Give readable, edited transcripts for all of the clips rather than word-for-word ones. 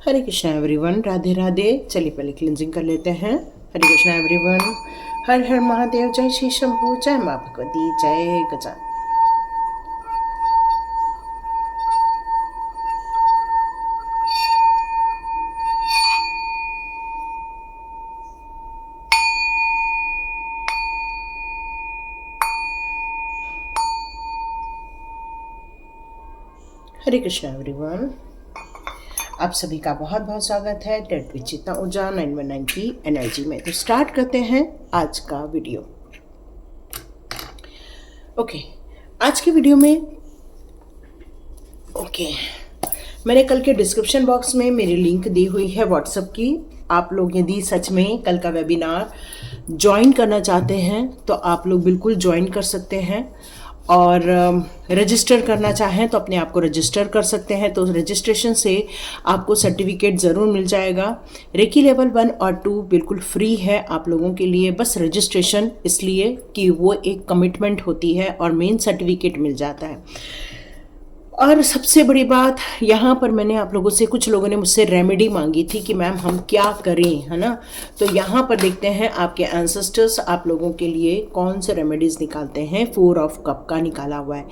हरे Krishna everyone, Radhe Radhe. चलिए पहले cleansing कर लेते हैं। हरे कृष्णा एवरीवन, हर हर महादेव, जय श्री शंभू, जय माँ भगवती, जय गजानन। हरे कृष्णा एवरीवन, आप सभी का बहुत बहुत स्वागत है टेट विद चेतना ऊर्जा 919 की एनर्जी में। तो स्टार्ट करते हैं आज का वीडियो। ओके, आज की वीडियो में मैंने कल के डिस्क्रिप्शन बॉक्स में मेरी लिंक दी हुई है व्हाट्सएप की। आप लोग यदि सच में कल का वेबिनार ज्वाइन करना चाहते हैं तो आप लोग बिल्कुल ज्वाइन कर सकते हैं, और रजिस्टर करना चाहें तो अपने आप को रजिस्टर कर सकते हैं। तो रजिस्ट्रेशन से आपको सर्टिफिकेट ज़रूर मिल जाएगा। रेकी लेवल 1 और 2 बिल्कुल फ्री है आप लोगों के लिए, बस रजिस्ट्रेशन इसलिए कि वो एक कमिटमेंट होती है और मेन सर्टिफिकेट मिल जाता है। और सबसे बड़ी बात यहाँ पर, मैंने आप लोगों से, कुछ लोगों ने मुझसे रेमेडी मांगी थी कि मैम हम क्या करें, है ना। तो यहाँ पर देखते हैं आपके एंसेस्टर्स आप लोगों के लिए कौन से रेमेडीज निकालते हैं। 4 ऑफ कप का निकाला हुआ है।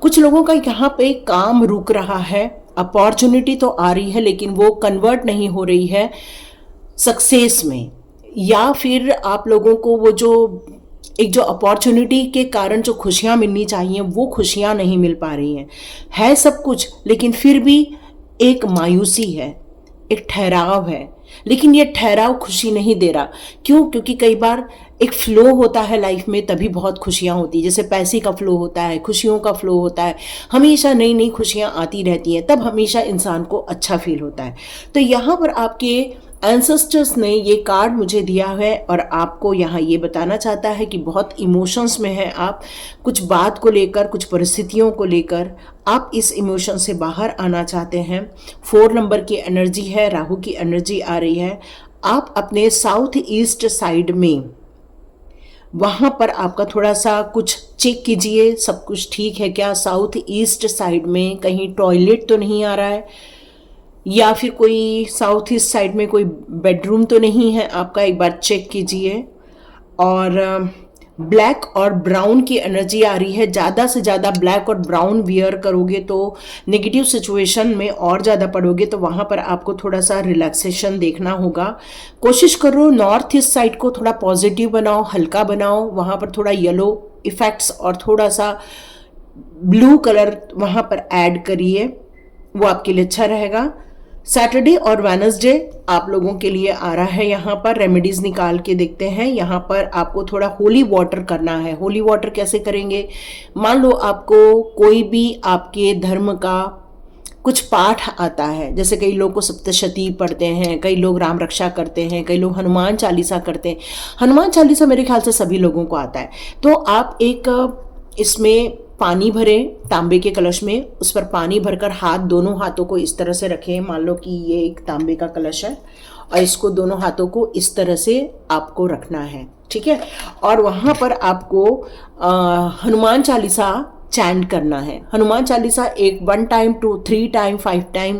कुछ लोगों का यहाँ पे काम रुक रहा है, अपॉर्चुनिटी तो आ रही है लेकिन वो कन्वर्ट नहीं हो रही है सक्सेस में, या फिर आप लोगों को वो जो अपॉर्चुनिटी के कारण जो खुशियां मिलनी चाहिए वो खुशियां नहीं मिल पा रही हैं। है सब कुछ लेकिन फिर भी एक मायूसी है, एक ठहराव है, लेकिन ये ठहराव खुशी नहीं दे रहा। क्यों? क्योंकि कई बार एक फ्लो होता है लाइफ में, तभी बहुत खुशियां होती है। जैसे पैसे का फ्लो होता है, खुशियों का फ्लो होता है, हमेशा नई नई खुशियां आती रहती हैं, तब हमेशा इंसान को अच्छा फील होता है। तो यहाँ पर आपके एंसेस्टर्स ने ये कार्ड मुझे दिया है और आपको यहाँ ये बताना चाहता है कि बहुत इमोशंस में है आप, कुछ बात को लेकर, कुछ परिस्थितियों को लेकर आप इस इमोशन से बाहर आना चाहते हैं। 4 नंबर की एनर्जी है, राहु की एनर्जी आ रही है। आप अपने साउथ ईस्ट साइड में, वहाँ पर आपका थोड़ा सा कुछ चेक कीजिए, सब कुछ ठीक है क्या। साउथ ईस्ट साइड में कहीं टॉयलेट तो नहीं आ रहा है, या फिर कोई साउथ ईस्ट साइड में कोई बेडरूम तो नहीं है आपका, एक बार चेक कीजिए। और ब्लैक और ब्राउन की एनर्जी आ रही है। ज़्यादा से ज़्यादा ब्लैक और ब्राउन वियर करोगे तो नेगेटिव सिचुएशन में और ज़्यादा पड़ोगे, तो वहाँ पर आपको थोड़ा सा रिलैक्सेशन देखना होगा। कोशिश करो नॉर्थ ईस्ट साइड को थोड़ा पॉजिटिव बनाओ, हल्का बनाओ। वहाँ पर थोड़ा येलो इफेक्ट्स और थोड़ा सा ब्लू कलर वहाँ पर ऐड करिए, वो आपके लिए अच्छा रहेगा। सैटरडे और वेडनेसडे आप लोगों के लिए आ रहा है। यहाँ पर रेमेडीज निकाल के देखते हैं। यहाँ पर आपको थोड़ा होली वाटर करना है। होली वाटर कैसे करेंगे? मान लो आपको कोई भी आपके धर्म का कुछ पाठ आता है, जैसे कई लोग को सप्तशती पढ़ते हैं, कई लोग राम रक्षा करते हैं, कई लोग हनुमान चालीसा करते हैं। हनुमान चालीसा मेरे ख्याल से सभी लोगों को आता है। तो आप एक इसमें पानी भरें तांबे के कलश में, उस पर पानी भरकर दोनों हाथों को इस तरह से रखें। मान लो कि ये एक तांबे का कलश है और इसको दोनों हाथों को इस तरह से आपको रखना है, ठीक है। और वहाँ पर आपको हनुमान चालीसा चैंट करना है। Hanuman Chalisa 1 time, 2, 3 time, 5 time,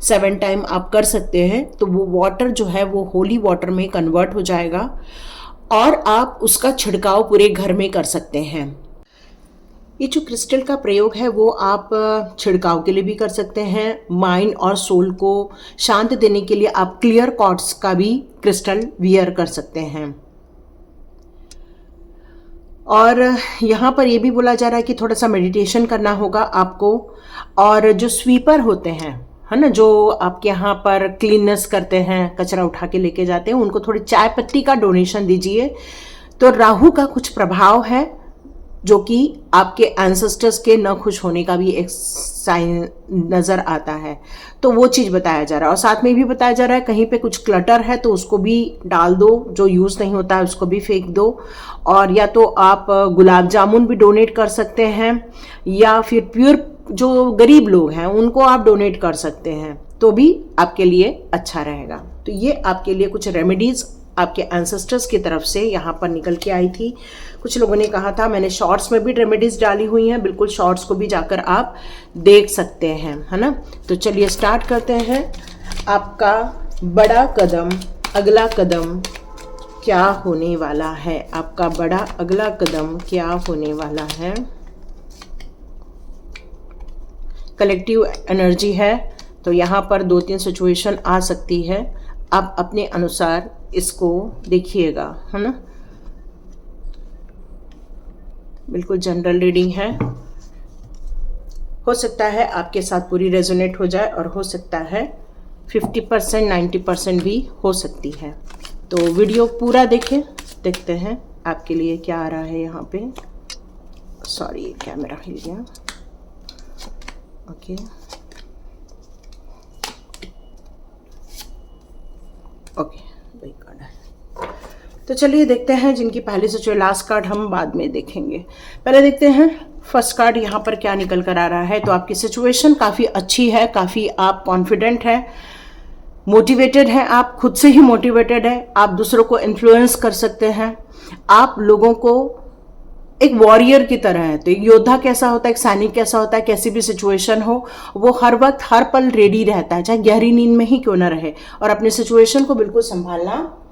7 time आप कर सकते हैं। तो वो वाटर जो है वो होली वाटर में कन्वर्ट हो जाएगा और आप उसका छिड़काव पूरे घर में कर सकते हैं। ये जो क्रिस्टल का प्रयोग है वो आप छिड़काव के लिए भी कर सकते हैं। माइंड और सोल को शांत देने के लिए आप क्लियर क्वार्ट्ज का भी क्रिस्टल वियर कर सकते हैं। और यहाँ पर ये भी बोला जा रहा है कि थोड़ा सा मेडिटेशन करना होगा आपको। और जो स्वीपर होते हैं, है ना, जो आपके यहाँ पर क्लीननेस करते हैं, कचरा उठा के लेके जाते हैं, उनको थोड़ी चाय पत्ती का डोनेशन दीजिए। तो राहु का कुछ प्रभाव है जो कि आपके एंसेस्टर्स के न खुश होने का भी एक साइन नज़र आता है। तो वो चीज़ बताया जा रहा है। और साथ में भी बताया जा रहा है कहीं पे कुछ क्लटर है तो उसको भी डाल दो, जो यूज़ नहीं होता है उसको भी फेंक दो। और या तो आप गुलाब जामुन भी डोनेट कर सकते हैं, या फिर प्योर जो गरीब लोग हैं उनको आप डोनेट कर सकते हैं, तो भी आपके लिए अच्छा रहेगा। तो ये आपके लिए कुछ रेमेडीज़ आपके एंसेस्टर्स की तरफ से यहाँ पर निकल के आई थी। कुछ लोगों ने कहा था, मैंने शॉर्ट्स में भी रेमेडीज डाली हुई हैं, बिल्कुल शॉर्ट्स को भी जाकर आप देख सकते हैं, है ना। तो चलिए स्टार्ट करते हैं। आपका बड़ा कदम, अगला कदम क्या होने वाला है? आपका बड़ा अगला कदम क्या होने वाला है? कलेक्टिव एनर्जी है, तो यहाँ पर 2-3 सिचुएशन आ सकती है। आप अपने अनुसार इसको देखिएगा, है ना। बिल्कुल जनरल रीडिंग है। हो सकता है आपके साथ पूरी रेजोनेट हो जाए और हो सकता है 50% 90% भी हो सकती है। तो वीडियो पूरा देखें, देखते हैं आपके लिए क्या आ रहा है यहाँ पे। सॉरी, कैमरा हिल गया। ओके ओके, वही कार्ड है। तो चलिए देखते हैं जिनकी पहले से जो लास्ट कार्ड हम बाद में देखेंगे। पहले देखते हैं फर्स्ट कार्ड यहाँ पर क्या निकल कर आ रहा है। तो आपकी सिचुएशन काफ़ी अच्छी है, काफ़ी आप कॉन्फिडेंट है, मोटिवेटेड है, आप खुद से ही मोटिवेटेड है, आप दूसरों को इन्फ्लुएंस कर सकते हैं, आप लोगों को एक वॉरियर की तरह है। तो एक योद्धा कैसा होता है, एक सैनिक कैसा होता है, कैसी भी सिचुएशन हो वो हर वक्त हर पल रेडी रहता है, चाहे गहरी नींद में ही क्यों ना रहे, और अपनी सिचुएशन को बिल्कुल संभालना।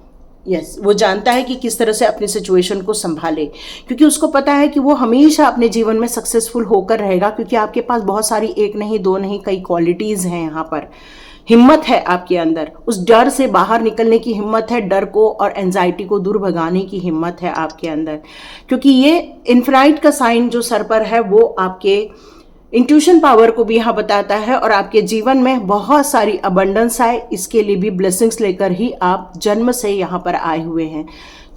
यस, वो जानता है कि किस तरह से अपनी सिचुएशन को संभाले, क्योंकि उसको पता है कि वो हमेशा अपने जीवन में सक्सेसफुल होकर रहेगा, क्योंकि आपके पास बहुत सारी, एक नहीं दो नहीं, कई क्वालिटीज़ हैं यहाँ पर। हिम्मत है आपके अंदर, उस डर से बाहर निकलने की हिम्मत है, डर को और एंजाइटी को दूर भगाने की हिम्मत है आपके अंदर, क्योंकि ये इन्फिनाइट का साइन जो सर पर है वो आपके इंट्यूशन पावर को भी यहाँ बताता है, और आपके जीवन में बहुत सारी अबंडेंस आए, इसके लिए भी ब्लेसिंग्स लेकर ही आप जन्म से यहाँ पर आए हुए हैं।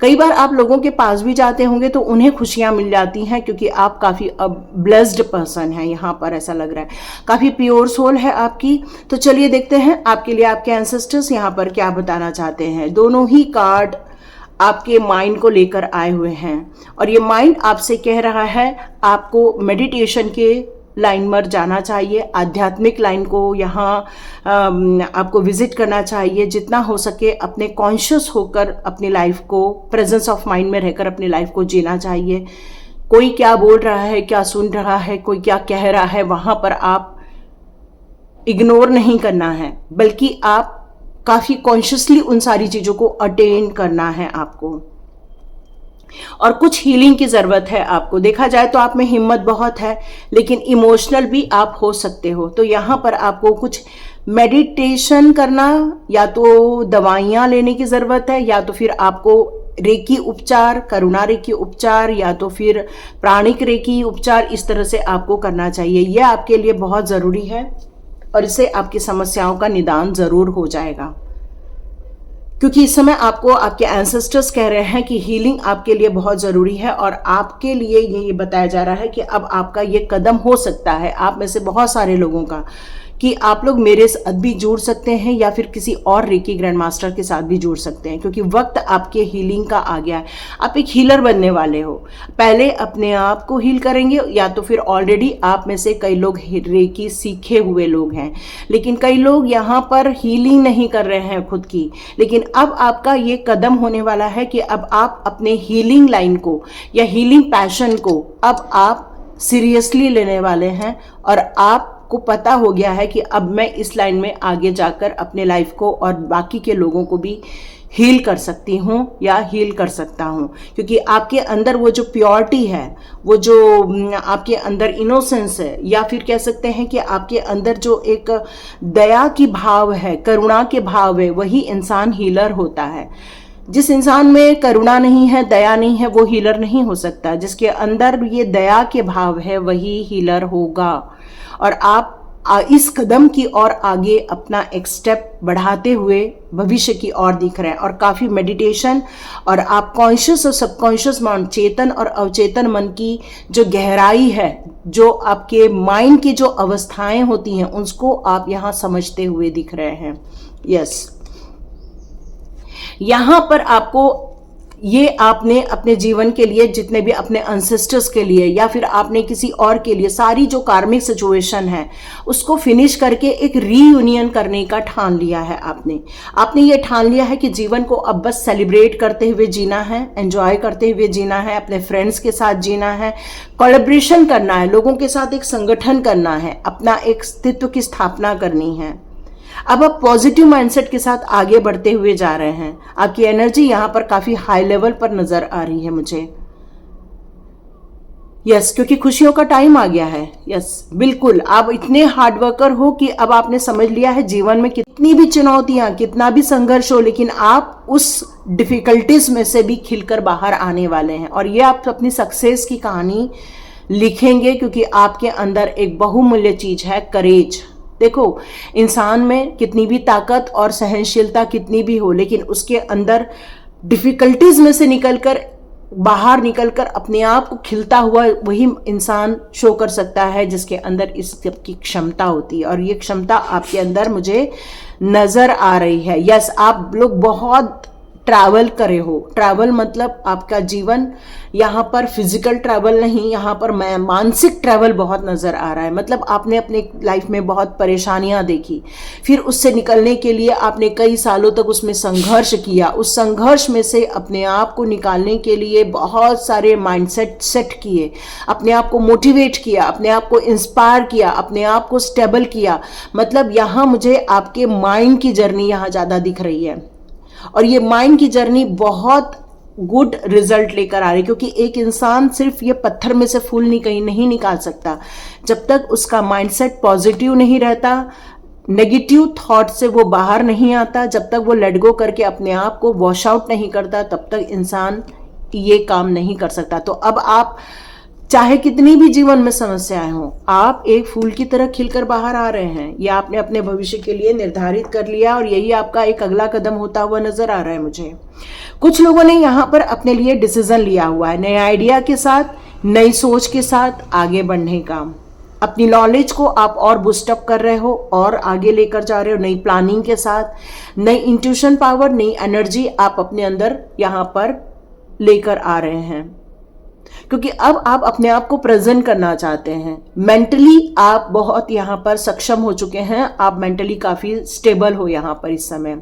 कई बार आप लोगों के पास भी जाते होंगे तो उन्हें खुशियाँ मिल जाती हैं, क्योंकि आप काफ़ी ब्लेस्ड पर्सन हैं, यहाँ पर ऐसा लग रहा है, काफ़ी प्योर सोल है आपकी। तो चलिए देखते हैं आपके लिए आपके एंसेस्टर्स यहाँ पर क्या बताना चाहते हैं। दोनों ही कार्ड आपके माइंड को लेकर आए हुए हैं, और ये माइंड आपसे कह रहा है आपको मेडिटेशन के लाइन पर जाना चाहिए, आध्यात्मिक लाइन को यहाँ आपको विजिट करना चाहिए। जितना हो सके अपने कॉन्शियस होकर अपनी लाइफ को, प्रेजेंस ऑफ माइंड में रहकर अपनी लाइफ को जीना चाहिए। कोई क्या बोल रहा है, क्या सुन रहा है, कोई क्या कह रहा है, वहाँ पर आप इग्नोर नहीं करना है, बल्कि आप काफ़ी कॉन्शियसली उन सारी चीज़ों को अटेन करना है आपको। और कुछ हीलिंग की ज़रूरत है आपको। देखा जाए तो आप में हिम्मत बहुत है, लेकिन इमोशनल भी आप हो सकते हो। तो यहाँ पर आपको कुछ मेडिटेशन करना, या तो दवाइयाँ लेने की ज़रूरत है, या तो फिर आपको रेकी उपचार, करुणा रेकी उपचार, या तो फिर प्राणिक रेकी उपचार, इस तरह से आपको करना चाहिए। यह आपके लिए बहुत ज़रूरी है, और इससे आपकी समस्याओं का निदान ज़रूर हो जाएगा, क्योंकि इस समय आपको आपके एंसेस्टर्स कह रहे हैं कि हीलिंग आपके लिए बहुत ज़रूरी है, और आपके लिए ये बताया जा रहा है कि अब आपका ये कदम हो सकता है, आप में से बहुत सारे लोगों का, कि आप लोग मेरे साथ भी जुड़ सकते हैं, या फिर किसी और रेकी ग्रैंड मास्टर के साथ भी जुड़ सकते हैं, क्योंकि वक्त आपके हीलिंग का आ गया है। आप एक हीलर बनने वाले हो, पहले अपने आप को हील करेंगे, या तो फिर ऑलरेडी आप में से कई लोग रेकी सीखे हुए लोग हैं, लेकिन कई लोग यहाँ पर हीलिंग नहीं कर रहे हैं खुद की। लेकिन अब आपका ये कदम होने वाला है कि अब आप अपने हीलिंग लाइन को या हीलिंग पैशन को अब आप सीरियसली लेने वाले हैं, और आप को पता हो गया है कि अब मैं इस लाइन में आगे जाकर अपने लाइफ को और बाकी के लोगों को भी हील कर सकती हूँ या हील कर सकता हूँ, क्योंकि आपके अंदर वो जो प्योरिटी है, वो जो आपके अंदर इनोसेंस है, या फिर कह सकते हैं कि आपके अंदर जो एक दया की भाव है, करुणा के भाव है, वही इंसान हीलर होता है। जिस इंसान में करुणा नहीं है, दया नहीं है, वो हीलर नहीं हो सकता। जिसके अंदर ये दया के भाव है वही हीलर होगा। और आप इस कदम की ओर आगे अपना एक स्टेप बढ़ाते हुए भविष्य की ओर दिख रहे हैं, और काफ़ी मेडिटेशन, और आप कॉन्शियस और सबकॉन्शियस मन, चेतन और अवचेतन मन की जो गहराई है, जो आपके माइंड की जो अवस्थाएं होती हैं, उसको आप यहाँ समझते हुए दिख रहे हैं। यस, यहाँ पर आपको ये आपने अपने जीवन के लिए, जितने भी अपने एंसेस्टर्स के लिए या फिर आपने किसी और के लिए, सारी जो कार्मिक सिचुएशन है उसको फिनिश करके एक रीयूनियन करने का ठान लिया है। आपने ये ठान लिया है कि जीवन को अब बस सेलिब्रेट करते हुए जीना है, एंजॉय करते हुए जीना है, अपने फ्रेंड्स के साथ जीना है, कोलैबोरेशन करना है, लोगों के साथ एक संगठन करना है, अपना एक अस्तित्व की स्थापना करनी है। अब आप पॉजिटिव माइंडसेट के साथ आगे बढ़ते हुए जा रहे हैं। आपकी एनर्जी यहाँ पर काफी हाई लेवल पर नजर आ रही है मुझे। यस, क्योंकि खुशियों का टाइम आ गया है। यस, बिल्कुल, आप इतने हार्डवर्कर हो कि अब आपने समझ लिया है जीवन में कितनी भी चुनौतियां, कितना भी संघर्ष हो, लेकिन आप उस डिफिकल्टीज में से भी खिलकर बाहर आने वाले हैं। और ये आप अपनी सक्सेस की कहानी लिखेंगे, क्योंकि आपके अंदर एक बहुमूल्य चीज है, करेज। देखो, इंसान में कितनी भी ताकत और सहनशीलता कितनी भी हो, लेकिन उसके अंदर डिफिकल्टीज में से बाहर निकलकर अपने आप को खिलता हुआ वही इंसान शो कर सकता है जिसके अंदर इस सब की क्षमता होती है। और ये क्षमता आपके अंदर मुझे नजर आ रही है। यस, आप लोग बहुत ट्रैवल करे हो। ट्रैवल मतलब आपका जीवन यहाँ पर फिजिकल ट्रैवल नहीं, यहाँ पर मानसिक ट्रैवल बहुत नजर आ रहा है। मतलब आपने अपने लाइफ में बहुत परेशानियां देखी, फिर उससे निकलने के लिए आपने कई सालों तक उसमें संघर्ष किया। उस संघर्ष में से अपने आप को निकालने के लिए बहुत सारे माइंडसेट सेट किए, अपने आप को मोटिवेट किया, अपने आप को इंस्पायर किया, अपने आप को स्टेबल किया। मतलब यहाँ मुझे आपके माइंड की जर्नी यहाँ ज्यादा दिख रही है, और ये माइंड की जर्नी बहुत गुड रिजल्ट लेकर आ रही है। क्योंकि एक इंसान सिर्फ ये पत्थर में से फूल नहीं निकाल सकता जब तक उसका माइंडसेट पॉजिटिव नहीं रहता, नेगेटिव थॉट से वो बाहर नहीं आता, जब तक वो लेट गो करके अपने आप को वॉश आउट नहीं करता, तब तक इंसान ये काम नहीं कर सकता। तो अब आप चाहे कितनी भी जीवन में समस्याएं हो, आप एक फूल की तरह खिलकर बाहर आ रहे हैं। यह आपने अपने भविष्य के लिए निर्धारित कर लिया, और यही आपका एक अगला कदम होता हुआ नजर आ रहा है मुझे। कुछ लोगों ने यहाँ पर अपने लिए डिसीजन लिया हुआ है, नए आइडिया के साथ, नई सोच के साथ आगे बढ़ने का। अपनी नॉलेज को आप और बूस्टअप कर रहे हो और आगे लेकर जा रहे हो, नई प्लानिंग के साथ, नई इंट्यूशन पावर, नई एनर्जी आप अपने अंदर यहाँ पर लेकर आ रहे हैं। क्योंकि अब आप अपने आप को प्रेजेंट करना चाहते हैं। मेंटली आप बहुत यहाँ पर सक्षम हो चुके हैं, आप मेंटली काफी स्टेबल हो यहाँ पर इस समय,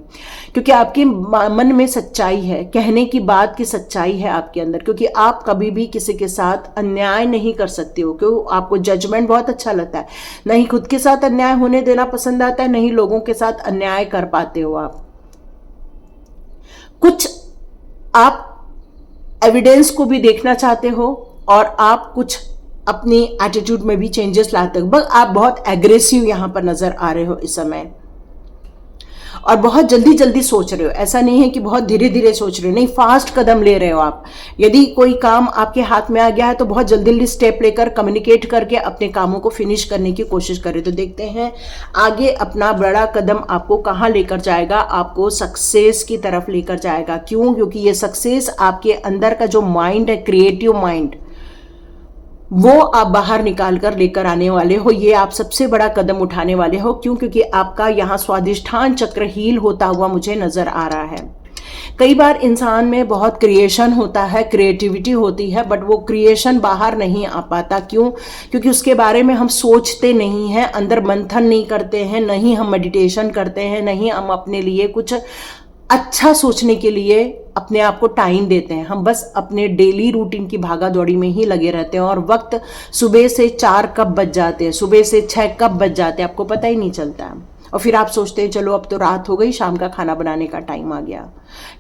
क्योंकि आपके मन में सच्चाई है, कहने की बात की सच्चाई है आपके अंदर। क्योंकि आप कभी भी किसी के साथ अन्याय नहीं कर सकते हो, क्यों? आपको जजमेंट बहुत अच्छा लगता है, नहीं खुद के साथ अन्याय होने देना पसंद आता है, नहीं लोगों के साथ अन्याय कर पाते हो आप। कुछ आप एविडेंस को भी देखना चाहते हो, और आप कुछ अपनी एटीट्यूड में भी चेंजेस लाते हो। बस आप बहुत एग्रेसिव यहां पर नजर आ रहे हो इस समय, और बहुत जल्दी जल्दी सोच रहे हो। ऐसा नहीं है कि बहुत धीरे धीरे सोच रहे हो, नहीं, फास्ट कदम ले रहे हो आप। यदि कोई काम आपके हाथ में आ गया है तो बहुत जल्दी जल्दी स्टेप लेकर, कम्युनिकेट करके अपने कामों को फिनिश करने की कोशिश कर रहे हो। तो देखते हैं आगे अपना बड़ा कदम आपको कहाँ लेकर जाएगा, आपको सक्सेस की तरफ लेकर जाएगा। क्यों? क्योंकि ये सक्सेस आपके अंदर का जो माइंड है, क्रिएटिव माइंड, वो आप बाहर निकाल कर लेकर आने वाले हो। ये आप सबसे बड़ा कदम उठाने वाले हो। क्यों? क्योंकि आपका यहाँ स्वादिष्ठान चक्र हील होता हुआ मुझे नजर आ रहा है। कई बार इंसान में बहुत क्रिएशन होता है, क्रिएटिविटी होती है, बट वो क्रिएशन बाहर नहीं आ पाता। क्यों? क्योंकि उसके बारे में हम सोचते नहीं हैं, अंदर मंथन नहीं करते हैं, नहीं हम मेडिटेशन करते हैं, नहीं हम अपने लिए कुछ अच्छा सोचने के लिए अपने आप को टाइम देते हैं। हम बस अपने डेली रूटीन की भागा दौड़ी में ही लगे रहते हैं, और वक्त सुबह से 4 कब बज जाते हैं, सुबह से 6 कब बज जाते हैं, आपको पता ही नहीं चलता। और फिर आप सोचते हैं चलो अब तो रात हो गई, शाम का खाना बनाने का टाइम आ गया,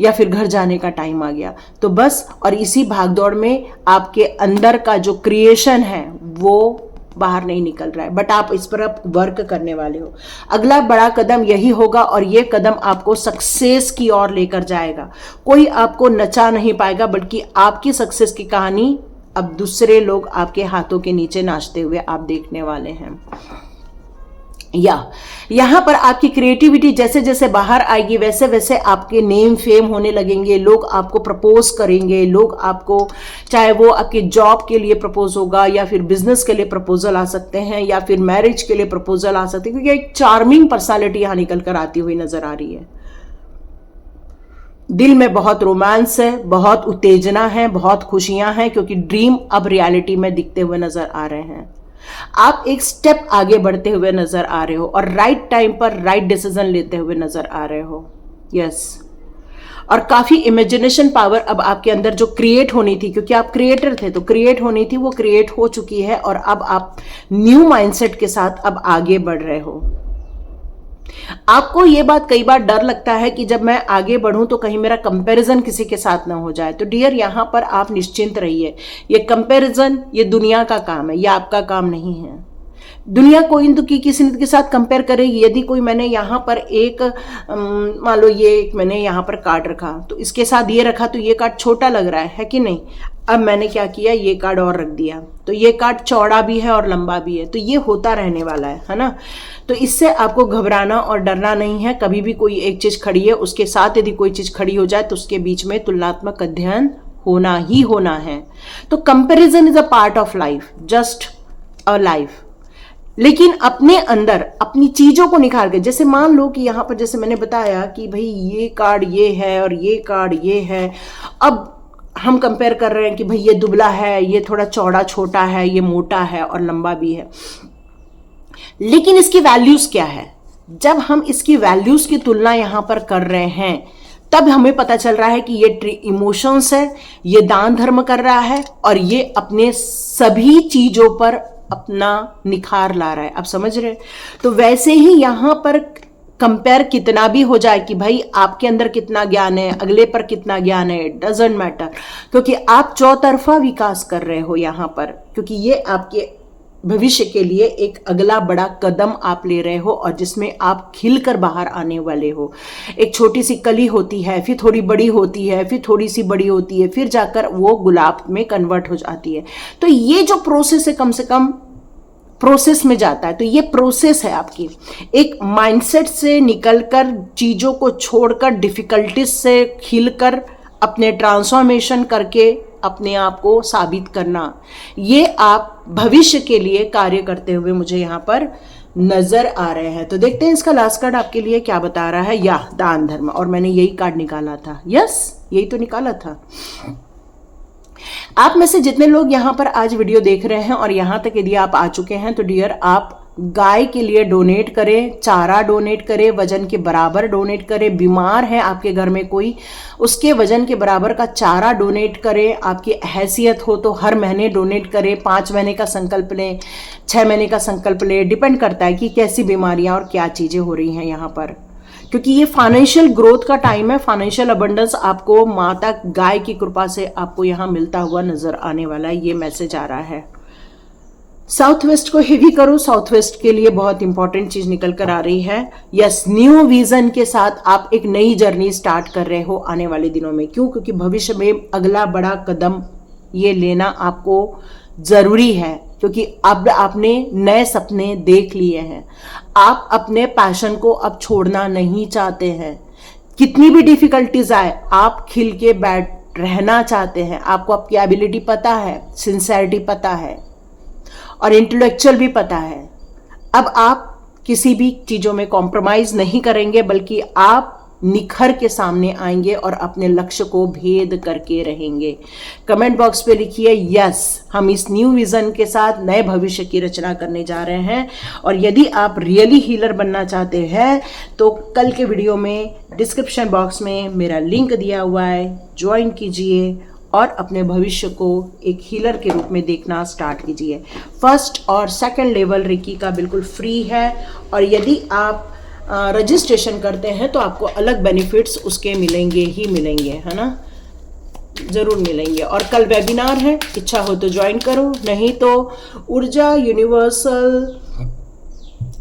या फिर घर जाने का टाइम आ गया। तो बस, और इसी भागदौड़ में आपके अंदर का जो क्रिएशन है वो बाहर नहीं निकल रहा है। बट आप इस पर अब वर्क करने वाले हो। अगला बड़ा कदम यही होगा, और ये कदम आपको सक्सेस की ओर लेकर जाएगा। कोई आपको नचा नहीं पाएगा, बल्कि आपकी सक्सेस की कहानी अब दूसरे लोग आपके हाथों के नीचे नाचते हुए आप देखने वाले हैं। यहाँ पर आपकी क्रिएटिविटी जैसे जैसे बाहर आएगी, वैसे वैसे आपके नेम फेम होने लगेंगे। लोग आपको प्रपोज करेंगे, लोग आपको, चाहे वो आपके जॉब के लिए प्रपोज होगा, या फिर बिजनेस के लिए प्रपोजल आ सकते हैं, या फिर मैरिज के लिए प्रपोजल आ सकते हैं। क्योंकि एक चार्मिंग पर्सनालिटी यहाँ निकल कर आती हुई नजर आ रही है। दिल में बहुत रोमांस है, बहुत उत्तेजना है, बहुत खुशियां हैं, क्योंकि ड्रीम अब रियलिटी में दिखते हुए नजर आ रहे हैं। आप एक स्टेप आगे बढ़ते हुए नजर आ रहे हो, और राइट टाइम पर राइट डिसीजन लेते हुए नजर आ रहे हो। यस, और काफी इमेजिनेशन पावर अब आपके अंदर जो क्रिएट होनी थी, क्योंकि आप क्रिएटर थे, तो क्रिएट होनी थी, वो क्रिएट हो चुकी है। और अब आप न्यू माइंडसेट के साथ अब आगे बढ़ रहे हो। आपको ये बात कई बार डर लगता है कि जब मैं आगे बढ़ूं तो कहीं मेरा कंपैरिजन किसी के साथ ना हो जाए। तो डियर, यहां पर आप निश्चिंत रहिए। ये कंपैरिजन ये दुनिया का काम है, ये आपका काम नहीं है। दुनिया कोई न की किसी के साथ कंपेयर करेगी। यदि कोई मैंने यहाँ पर एक मान लो ये एक मैंने यहाँ पर कार्ड रखा, तो इसके साथ ये रखा तो ये कार्ड छोटा लग रहा है कि नहीं। अब मैंने क्या किया, ये कार्ड और रख दिया, तो ये कार्ड चौड़ा भी है और लंबा भी है। तो ये होता रहने वाला है ना। तो इससे आपको घबराना और डरना नहीं है। कभी भी कोई एक चीज खड़ी है, उसके साथ यदि कोई चीज खड़ी हो जाए तो उसके बीच में तुलनात्मक अध्ययन होना ही होना है। तो comparison is a part of life, just a life. लेकिन अपने अंदर अपनी चीजों को निखार के, जैसे मान लो कि यहां पर जैसे मैंने बताया कि भाई ये कार्ड ये है और ये कार्ड ये है। अब हम कंपेयर कर रहे हैं कि भाई ये दुबला है, ये थोड़ा चौड़ा छोटा है, ये मोटा है और लंबा भी है। लेकिन इसकी वैल्यूज क्या है? जब हम इसकी वैल्यूज की तुलना यहां पर कर रहे हैं तब हमें पता चल रहा है कि ये इमोशंस है, ये दान धर्म कर रहा है और ये अपने सभी चीजों पर अपना निखार ला रहा है। आप समझ रहे? तो वैसे ही यहां पर कंपेयर कितना भी हो जाए कि भाई आपके अंदर कितना ज्ञान है, अगले पर कितना ज्ञान है, इट डजंट मैटर, क्योंकि आप चौतरफा विकास कर रहे हो यहां पर। क्योंकि ये आपके भविष्य के लिए एक अगला बड़ा कदम आप ले रहे हो और जिसमें आप खिलकर बाहर आने वाले हो। एक छोटी सी कली होती है, फिर थोड़ी बड़ी होती है, फिर थोड़ी सी बड़ी होती है, फिर जाकर वो गुलाब में कन्वर्ट हो जाती है। तो ये जो प्रोसेस है, कम से कम प्रोसेस में जाता है। तो ये प्रोसेस है आपकी, एक माइंडसेट से निकलकर, चीजों को छोड़कर, डिफिकल्टीज से खिलकर, अपने ट्रांसफॉर्मेशन करके अपने आप को साबित करना। ये आप भविष्य के लिए कार्य करते हुए मुझे यहाँ पर नजर आ रहे हैं। तो देखते हैं इसका लास्ट कार्ड आपके लिए क्या बता रहा है। या दान धर्म, और मैंने यही कार्ड निकाला था। यस, यही तो निकाला था। आप में से जितने लोग यहाँ पर आज वीडियो देख रहे हैं और यहाँ तक यदि आप आ चुके हैं तो डियर, आप गाय के लिए डोनेट करें, चारा डोनेट करें, वजन के बराबर डोनेट करें। बीमार है आपके घर में कोई, उसके वजन के बराबर का चारा डोनेट करें। आपकी हैसियत हो तो हर महीने डोनेट करें। 5 महीने का संकल्प लें, 6 महीने का संकल्प लें, डिपेंड करता है कि कैसी बीमारियां और क्या चीजें हो रही हैं यहाँ पर। क्योंकि ये फाइनेंशियल ग्रोथ का टाइम है, फाइनेंशियल अबंडेंस आपको माता गाय की कृपा से आपको यहाँ मिलता हुआ नजर आने वाला है। ये मैसेज आ रहा है। साउथ वेस्ट को हेवी करो, साउथ वेस्ट के लिए बहुत इंपॉर्टेंट चीज निकल कर आ रही है। यस, न्यू विजन के साथ आप एक नई जर्नी स्टार्ट कर रहे हो आने वाले दिनों में। क्यों? क्योंकि भविष्य में अगला बड़ा कदम ये लेना आपको जरूरी है, क्योंकि अब आपने नए सपने देख लिए हैं। आप अपने पैशन को अब छोड़ना नहीं चाहते हैं। कितनी भी डिफिकल्टीज आए, आप खिल के बैठ रहना चाहते हैं। आपको आपकी एबिलिटी पता है, सिंसेरिटी पता है और इंटेलेक्चुअल भी पता है। अब आप किसी भी चीजों में कॉम्प्रोमाइज नहीं करेंगे, बल्कि आप निखर के सामने आएंगे और अपने लक्ष्य को भेद करके रहेंगे। कमेंट बॉक्स पे लिखिए यस, हम इस न्यू विजन के साथ नए भविष्य की रचना करने जा रहे हैं। और यदि आप रियली हीलर बनना चाहते हैं तो कल के वीडियो में डिस्क्रिप्शन बॉक्स में मेरा लिंक दिया हुआ है, ज्वाइन कीजिए और अपने भविष्य को एक हीलर के रूप में देखना स्टार्ट कीजिए। फर्स्ट और सेकंड लेवल रेकी का बिल्कुल फ्री है और यदि आप रजिस्ट्रेशन करते हैं तो आपको अलग बेनिफिट्स उसके मिलेंगे ही मिलेंगे, है ना, जरूर मिलेंगे। और कल वेबिनार है, इच्छा हो तो ज्वाइन करो, नहीं तो ऊर्जा यूनिवर्सल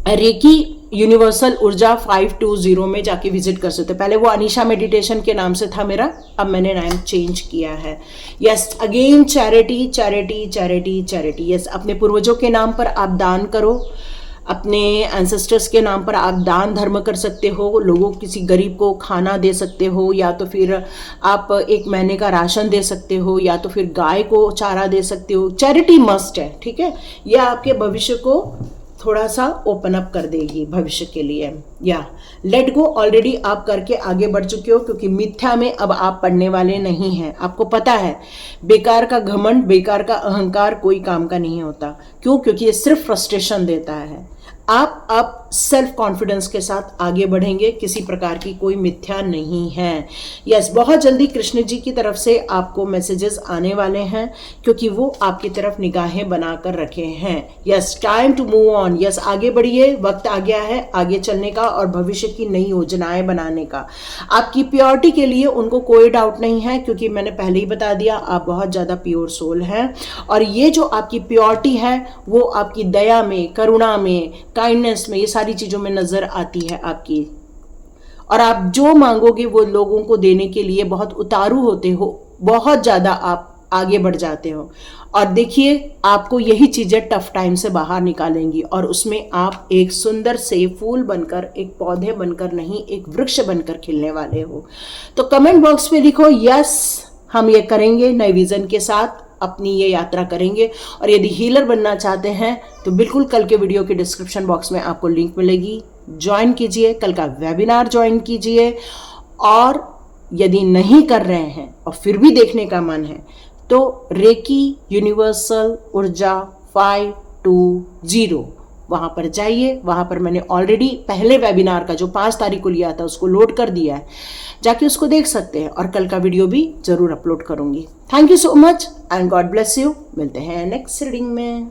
रेकी यूनिवर्सल ऊर्जा 520 में जाके विजिट कर सकते हो। पहले वो अनीशा मेडिटेशन के नाम से था मेरा, अब मैंने नाम चेंज किया है। Yes, again charity charity charity charity. Yes, अपने पूर्वजों के नाम पर आप दान करो, अपने एंसेस्टर्स के नाम पर आप दान धर्म कर सकते हो। लोगों, किसी गरीब को खाना दे सकते हो, या तो फिर आप 1 महीने का राशन दे सकते हो, या तो फिर गाय को चारा दे सकते हो। चैरिटी मस्ट है, ठीक है। यह आपके भविष्य को थोड़ा सा ओपन अप कर देगी भविष्य के लिए। या लेट गो ऑलरेडी आप करके आगे बढ़ चुके हो, क्योंकि मिथ्या में अब आप पढ़ने वाले नहीं हैं। आपको पता है बेकार का घमंड, बेकार का अहंकार कोई काम का नहीं होता। क्यों? क्योंकि ये सिर्फ फ्रस्ट्रेशन देता है। आप अब सेल्फ कॉन्फिडेंस के साथ आगे बढ़ेंगे। किसी प्रकार की कोई मिथ्या नहीं है। यस, बहुत जल्दी कृष्ण जी की तरफ से आपको मैसेजेस आने वाले हैं, क्योंकि वो आपकी तरफ निगाहें बनाकर रखे हैं। Yes, time to move on. Yes, आगे बढ़िए, वक्त आ गया है आगे चलने का और भविष्य की नई योजनाएं बनाने का। आपकी प्योरिटी के लिए उनको कोई डाउट नहीं है, क्योंकि मैंने पहले ही बता दिया आप बहुत ज़्यादा प्योर सोल हैं। और ये जो आपकी प्योरिटी है वो आपकी दया में, करुणा में, काइंडनेस में, ये सारी चीज़ों में नज़र आती है आपकी। और आप जो मांगोगे वो लोगों को देने के लिए बहुत उतारू होते हो, बहुत ज़्यादा आप आगे बढ़ जाते हो। और देखिए, आपको यही चीज़ें टफ टाइम से बाहर निकालेंगी और उसमें आप एक सुंदर से फूल बनकर, एक पौधे बनकर नहीं, एक वृक्ष बनकर खिलने वाले हो। तो कमेंट बॉक्स में लिखो यस, हम ये करेंगे, नए विजन के साथ अपनी ये यात्रा करेंगे। और यदि हीलर बनना चाहते हैं तो बिल्कुल कल के वीडियो के डिस्क्रिप्शन बॉक्स में आपको लिंक मिलेगी, ज्वाइन कीजिए, कल का वेबिनार ज्वाइन कीजिए। और यदि नहीं कर रहे हैं और फिर भी देखने का मन है तो रेकी यूनिवर्सल ऊर्जा 520 वहाँ पर जाइए। वहाँ पर मैंने ऑलरेडी पहले वेबिनार का जो 5 तारीख को लिया था उसको लोड कर दिया है, जाके उसको देख सकते हैं। और कल का वीडियो भी जरूर अपलोड करूँगी। Thank you so much and God bless you. मिलते हैं नेक्स्ट रीडिंग में।